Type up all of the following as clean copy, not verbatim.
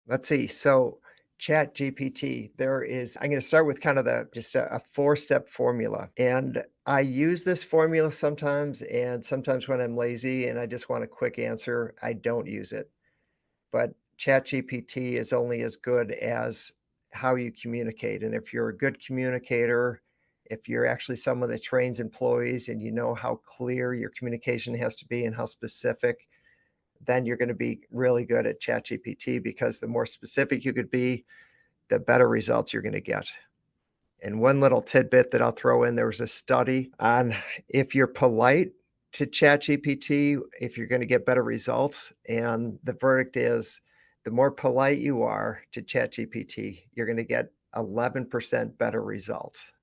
Let's see. So ChatGPT, I'm going to start with kind of just a four-step formula. And I use this formula sometimes, and sometimes when I'm lazy and I just want a quick answer, I don't use it. But ChatGPT is only as good as how you communicate. And if you're a good communicator, if you're actually someone that trains employees and you know how clear your communication has to be and how specific, then you're going to be really good at ChatGPT because the more specific you could be, the better results you're going to get. And one little tidbit that I'll throw in, there was a study on if you're polite to ChatGPT, if you're going to get better results. And the verdict is the more polite you are to ChatGPT, you're going to get 11% better results.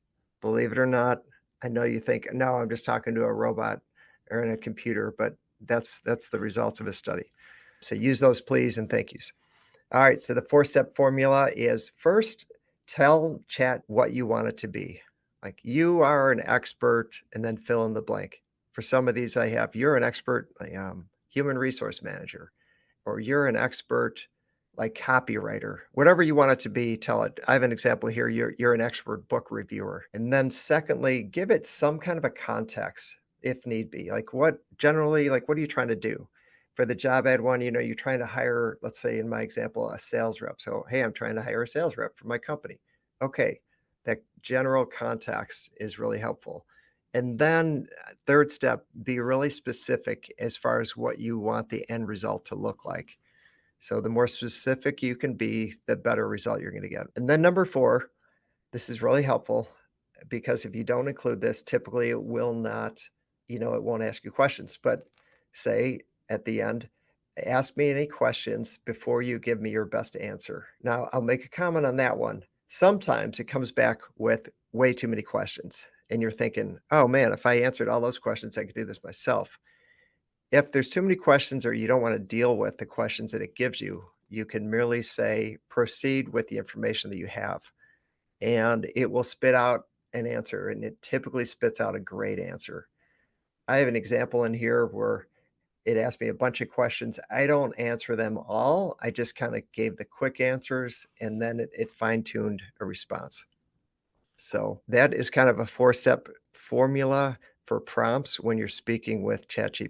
Believe it or not, I know you think, no, I'm just talking to a robot or in a computer, but that's the results of a study. So use those please and thank yous. All right, so the four-step formula is first, tell chat what you want it to be. Like you are an expert, and then fill in the blank. For some of these, I have you're an expert, like, human resource manager, or you're an expert, like copywriter. Whatever you want it to be, tell it. I have an example here. You're an expert book reviewer, and then secondly, give it some kind of a context if need be. Like what generally, like what are you trying to do? For the job ad one, you're trying to hire, let's say in my example, a sales rep. So, hey, I'm trying to hire a sales rep for my company. Okay, that general context is really helpful. And then, third step, be really specific as far as what you want the end result to look like. So, the more specific you can be, the better result you're going to get. And then, number four, this is really helpful because if you don't include this, typically it will not, it won't ask you questions. But say at the end, ask me any questions before you give me your best answer. Now, I'll make a comment on that one. Sometimes it comes back with way too many questions, and you're thinking, oh man, if I answered all those questions, I could do this myself. If there's too many questions or you don't want to deal with the questions that it gives you, you can merely say, proceed with the information that you have and it will spit out an answer, and it typically spits out a great answer. I have an example in here where it asked me a bunch of questions. I don't answer them all. I just kind of gave the quick answers, and then it fine-tuned a response. So that is kind of a four-step formula for prompts when you're speaking with ChatGPT.